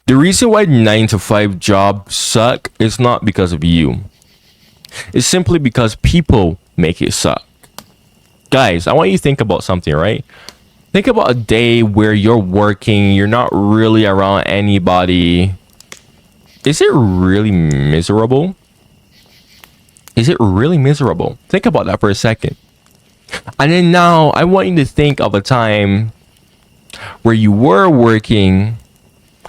The reason why 9 to 5 jobs suck is not because of you. It's simply because people make it suck. Guys, I want you to think about something, right? Think about a day where you're working, you're not really around anybody. Is it really miserable? Is it really miserable? Think about that for a second. And then now, I want you to think of a time where you were working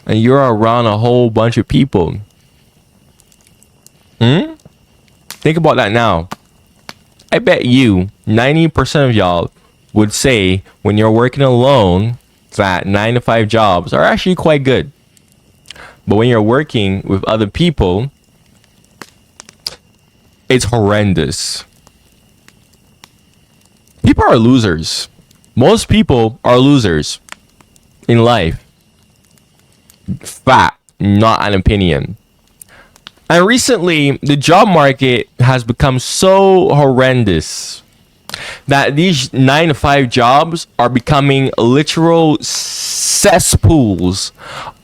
and you're around a whole bunch of people. Think about that now. I bet you 90% of y'all would say when you're working alone that 9 to 5 jobs are actually quite good. But when you're working with other people, it's horrendous. People are losers. Most people are losers in life. Fact, not an opinion. And recently, the job market has become so horrendous that these 9 to 5 jobs are becoming literal cesspools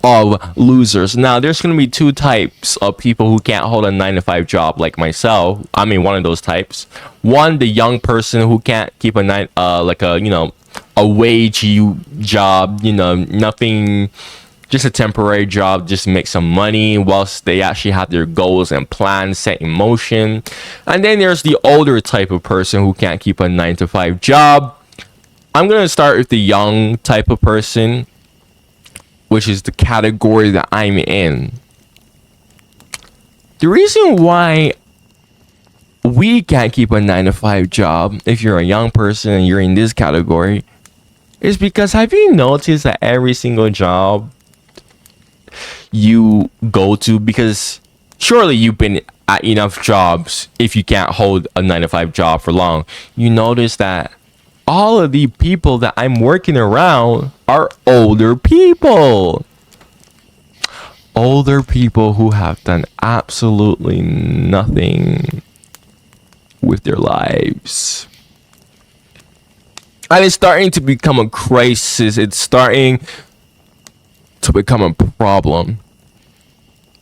of losers. Now, there's going to be two types of people who can't hold a 9 to 5 job, like myself. I mean, one of those types. One, the young person who can't keep a a wage job, nothing, just a temporary job, just to make some money whilst they actually have their goals and plans set in motion. And then there's the older type of person who can't keep a 9 to 5 job. I'm going to start with the young type of person, which is the category that I'm in. The reason why we can't keep a 9 to 5 job, if you're a young person and you're in this category, is because have you noticed that every single job you go to, because surely you've been at enough jobs if you can't hold a 9 to 5 job for long, you notice that all of the people that I'm working around are older people. Older people who have done absolutely nothing with their lives. And it's starting to become a crisis. It's starting to become a problem.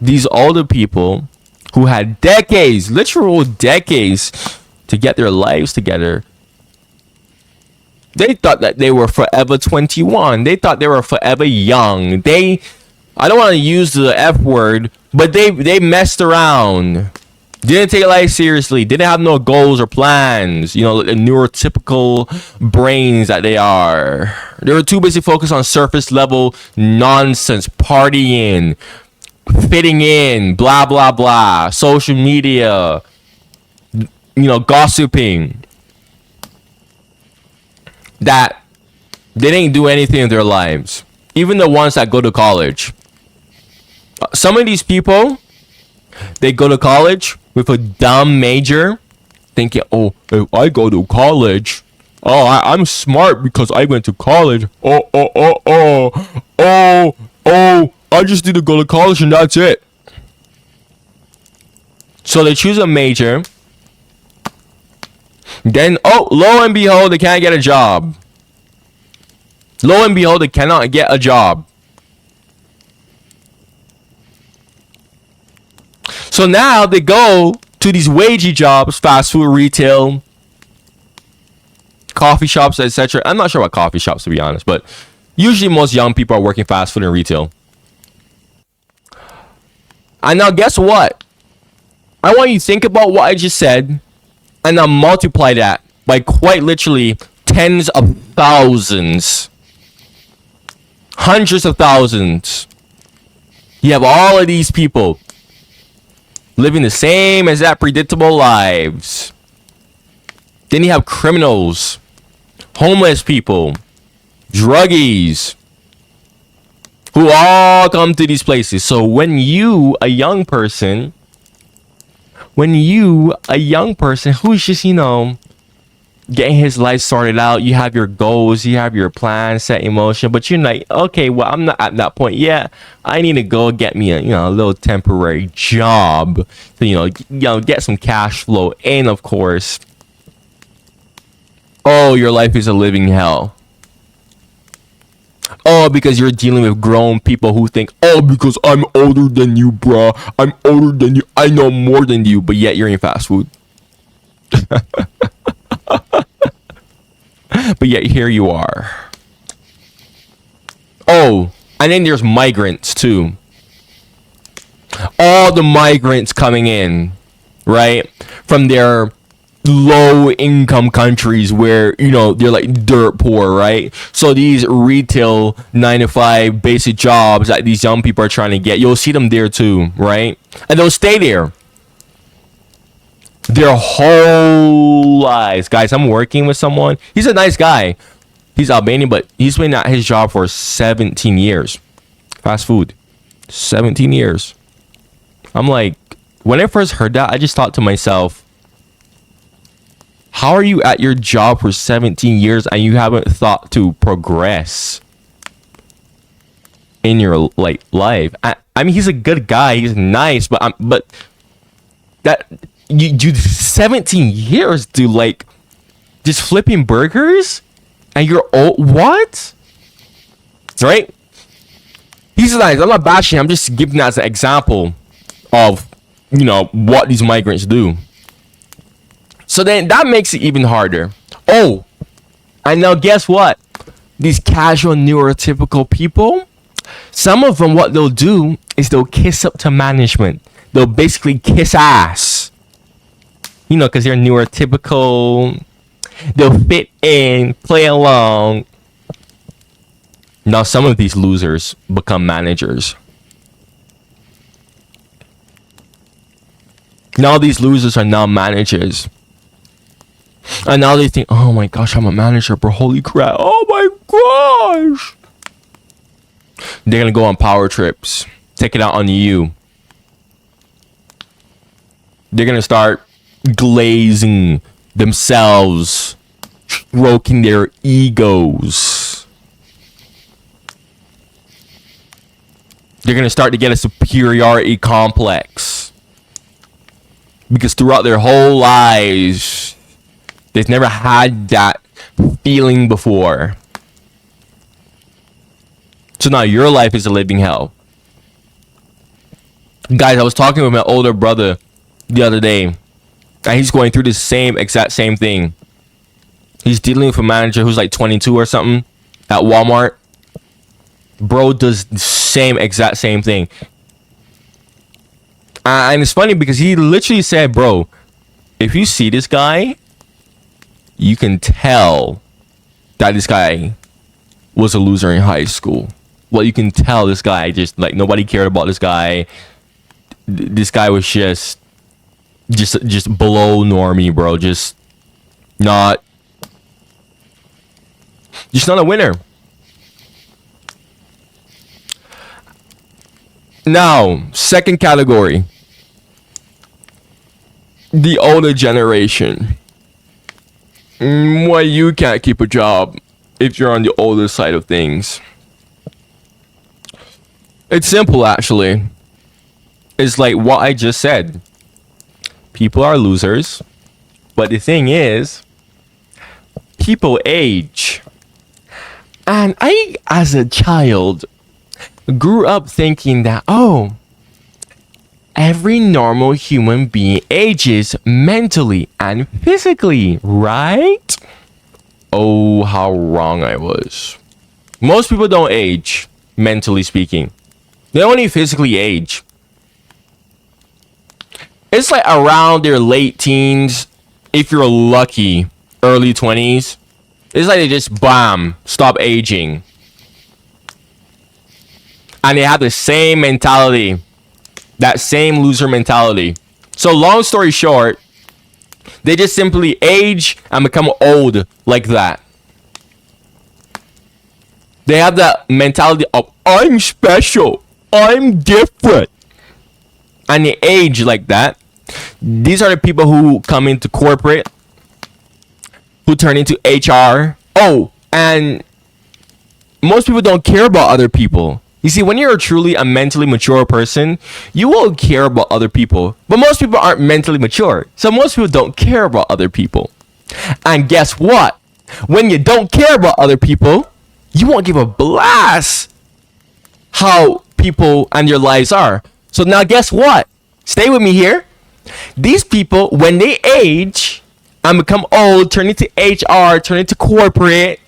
These older people who had decades, literal decades, to get their lives together, they thought that they were forever 21. They thought they were forever young. I don't want to use the F word, but they messed around. Didn't take life seriously. Didn't have no goals or plans. The neurotypical brains that they are. They were too busy focused on surface level nonsense, partying, fitting in, blah, blah, blah, social media, gossiping. That they didn't do anything in their lives. Even the ones that go to college. Some of these people, they go to college with a dumb major, thinking, oh, if I go to college, I'm smart because I went to college. I just need to go to college and that's it. So they choose a major. Then, lo and behold, they can't get a job. Lo and behold, they cannot get a job. So now they go to these wagey jobs, fast food, retail, coffee shops, etc. I'm not sure about coffee shops, to be honest, but usually most young people are working fast food and retail. And now guess what? I want you to think about what I just said and now multiply that by quite literally tens of thousands. Hundreds of thousands. You have all of these people living the same exact predictable lives. Then you have criminals, homeless people, druggies, who all come to these places. So when you, a young person who's just, getting his life sorted out, you have your goals, you have your plans set in motion, but you're like, okay, well, I'm not at that point yet. I need to go get me a little temporary job to get some cash flow in, of course. Oh, your life is a living hell. Oh, because you're dealing with grown people who think, oh, because I'm older than you, bruh. I'm older than you. I know more than you, but yet you're in fast food. But yet here you are. Oh, and then there's migrants too. All the migrants coming in, right? From their low income countries where, they're like dirt poor, right? So these retail 9 to 5 basic jobs that these young people are trying to get, you'll see them there too, right? And they'll stay there their whole lives. Guys, I'm working with someone. He's a nice guy. He's Albanian, but he's been at his job for 17 years. Fast food. 17 years. I'm like, when I first heard that, I just thought to myself, how are you at your job for 17 years and you haven't thought to progress in your life? I mean, he's a good guy. He's nice, but that you 17 years, dude, like just flipping burgers, and you're old. What? Right? He's nice. I'm not bashing. I'm just giving that as an example of what these migrants do. So then that makes it even harder. Oh, and now guess what? These casual neurotypical people, some of them, what they'll do is they'll kiss up to management. They'll basically kiss ass. Because they're neurotypical. They'll fit in, play along. Now some of these losers become managers. Now these losers are now managers. And now they think, oh my gosh, I'm a manager, bro. Holy crap. Oh my gosh. They're going to go on power trips. Take it out on you. They're going to start glazing themselves, stroking their egos. They're going to start to get a superiority complex. Because throughout their whole lives, they've never had that feeling before. So now your life is a living hell. Guys, I was talking with my older brother the other day, and he's going through the exact same thing. He's dealing with a manager who's like 22 or something at Walmart. Bro does the exact same thing. And it's funny because he literally said, bro, if you see this guy, you can tell that this guy was a loser in high school. Well, you can tell this guy just like nobody cared about this guy. This guy was just below normie, bro. Just not a winner. Now, second category. The older generation. Why you can't keep a job if you're on the older side of things? It's simple, actually. It's like what I just said. People are losers. But the thing is, people age. And I, as a child, grew up thinking that, oh, every normal human being ages mentally and physically, right? Oh, how wrong I was. Most people don't age, mentally speaking. They only physically age. It's like around their late teens, if you're lucky, early 20s. It's like they just, bam, stop aging. And they have the same mentality. That same loser mentality. So long story short, they just simply age and become old like that. They have that mentality of, I'm special. I'm different. And they age like that. These are the people who come into corporate, who turn into HR. Oh, and most people don't care about other people. You see, when you're truly a mentally mature person, you will care about other people. But most people aren't mentally mature. So most people don't care about other people. And guess what? When you don't care about other people, You won't give a blast how people and their lives are. So now guess what? Stay with me here. These people, when they age and become old, turn into HR, turn into corporate,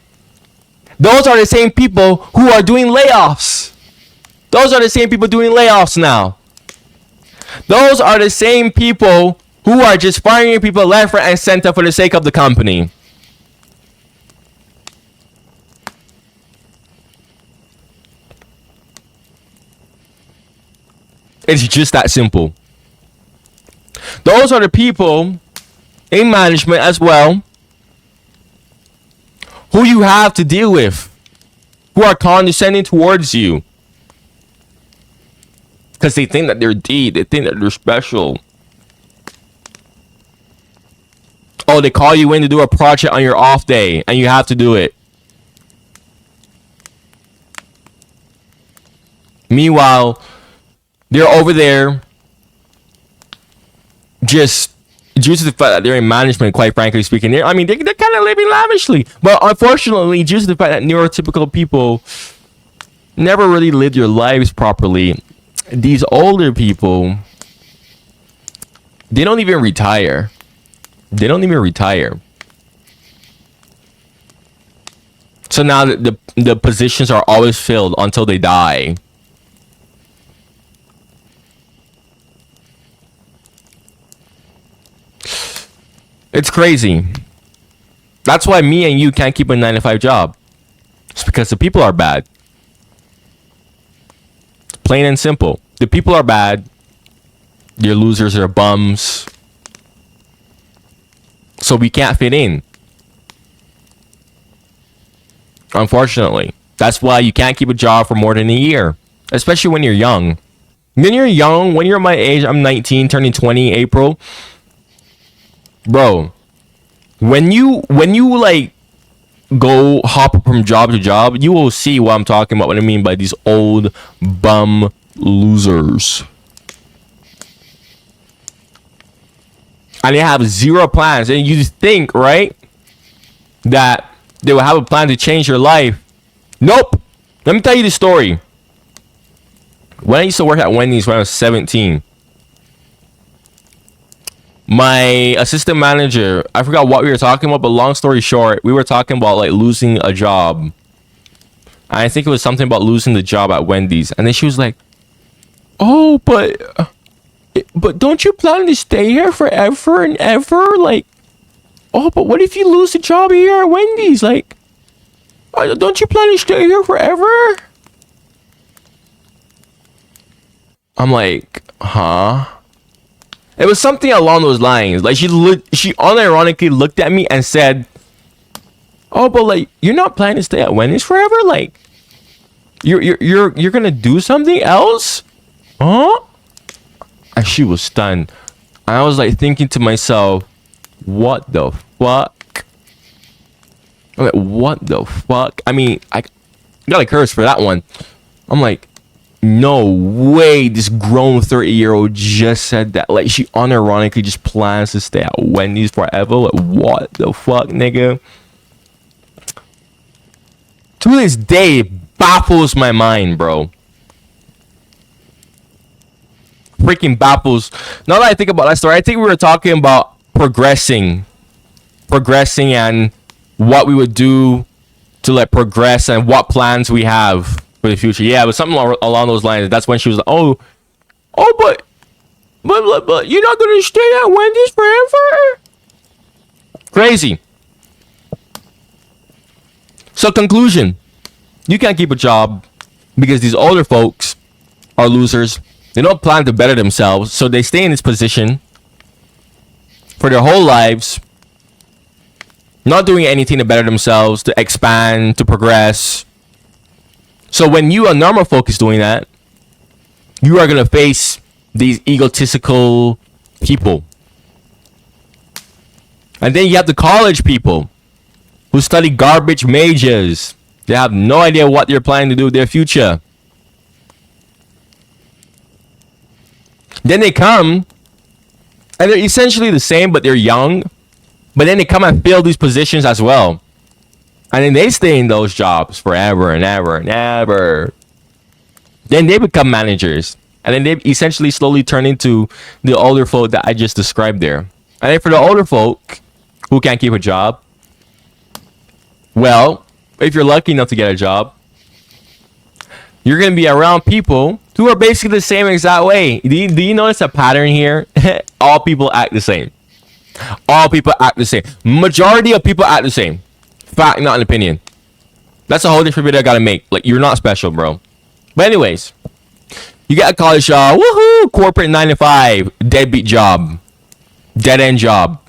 those are the same people who are doing layoffs. Those are the same people doing layoffs now. Those are the same people who are just firing people left, right, and center for the sake of the company. It's just that simple. Those are the people in management as well who you have to deal with, who are condescending towards you because they think that they're deep, they think that they're special. Oh, they call you in to do a project on your off day and you have to do it. Meanwhile, they're over there just due to the fact that they're in management, quite frankly speaking. They're kind of living lavishly. But unfortunately, due to the fact that neurotypical people never really live their lives properly, these older people, they don't even retire. They don't even retire. So now the positions are always filled until they die. It's crazy. That's why me and you can't keep a 9-to-5 job. It's because the people are bad. Plain and simple. The people are bad. You're losers, they're bums. So we can't fit in. Unfortunately. That's why you can't keep a job for more than a year. Especially when you're young. When you're young, when you're my age, I'm 19, turning 20 April. Bro, when you like go hop from job to job, you will see what I'm talking about. What I mean by these old bum losers. And they have zero plans. And you think, right, that they will have a plan to change your life. Nope. Let me tell you the story. When I used to work at Wendy's when I was 17, my assistant manager, I forgot what we were talking about, but long story short, we were talking about like losing a job. I think it was something about losing the job at Wendy's. And then she was like, oh, but don't you plan to stay here forever and ever? Like, oh, but what if you lose the job here at Wendy's? Like, don't you plan to stay here forever? I'm like, huh? It was something along those lines. Like she unironically looked at me and said, "Oh, but like you're not planning to stay at Wendy's forever? Like you're gonna do something else? Huh?" And she was stunned. I was like thinking to myself, "What the fuck?" I'm like, "What the fuck?" I mean, I got a curse for that one. I'm like, no way this grown 30-year-old just said that. Like she unironically just plans to stay at Wendy's forever. Like what the fuck, nigga? To this day, it baffles my mind, bro. Freaking baffles. Now that I think about that story, I think we were talking about progressing and what we would do to like progress and what plans we have for the future. Yeah, it was something along those lines. That's when she was like, oh, but you're not gonna stay at Wendy's forever? Crazy. So conclusion, you can't keep a job because these older folks are losers. They don't plan to better themselves, so they stay in this position for their whole lives, not doing anything to better themselves, to expand, to progress. So when you, a normal folk, is doing that, you are going to face these egotistical people. And then you have the college people who study garbage majors. They have no idea what they're planning to do with their future. Then they come, and they're essentially the same, but they're young. But then they come and fill these positions as well. And then they stay in those jobs forever and ever and ever. Then they become managers. And then they essentially slowly turn into the older folk that I just described there. And then for the older folk who can't keep a job, well, if you're lucky enough to get a job, you're going to be around people who are basically the same exact way. Do you notice a pattern here? All people act the same. All people act the same. Majority of people act the same. Fact, not an opinion. That's a whole different video I gotta make. Like, you're not special, bro. But anyways, you get a college job. Woohoo! Corporate 9 to 5. Deadbeat job. Dead end job.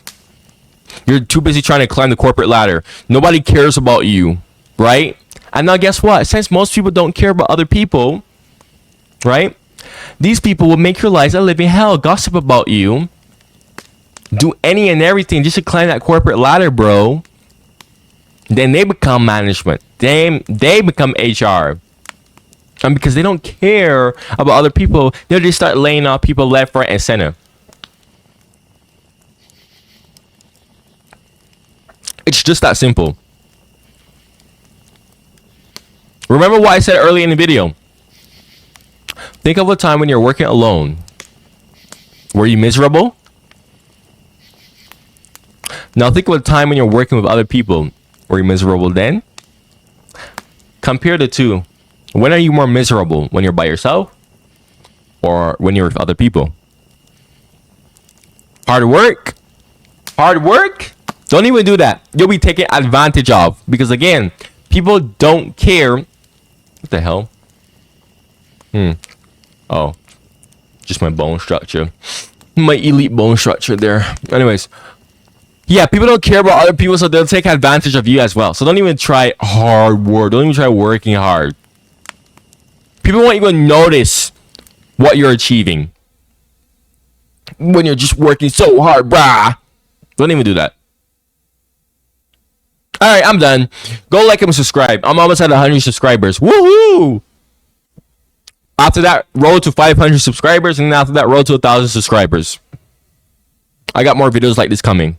You're too busy trying to climb the corporate ladder. Nobody cares about you, right? And now guess what? Since most people don't care about other people, right? These people will make your lives a living hell. Gossip about you. Do any and everything just to climb that corporate ladder, bro. Then they become management. They become HR. And because they don't care about other people, they'll just start laying off people left, right, and center. It's just that simple. Remember what I said earlier in the video. Think of a time when you're working alone. Were you miserable? Now think of a time when you're working with other people. Were you miserable then? Compare the two. When are you more miserable? When you're by yourself? Or when you're with other people? Hard work? Hard work? Don't even do that. You'll be taken advantage of. Because again, people don't care. What the hell? Oh. Just my bone structure. My elite bone structure there. Anyways. Yeah, people don't care about other people, so they'll take advantage of you as well. So don't even try hard work. Don't even try working hard. People won't even notice what you're achieving when you're just working so hard, brah. Don't even do that. All right, I'm done. Go like and subscribe. I'm almost at 100 subscribers. Woohoo! After that, road to 500 subscribers, and after that, road to 1,000 subscribers. I got more videos like this coming.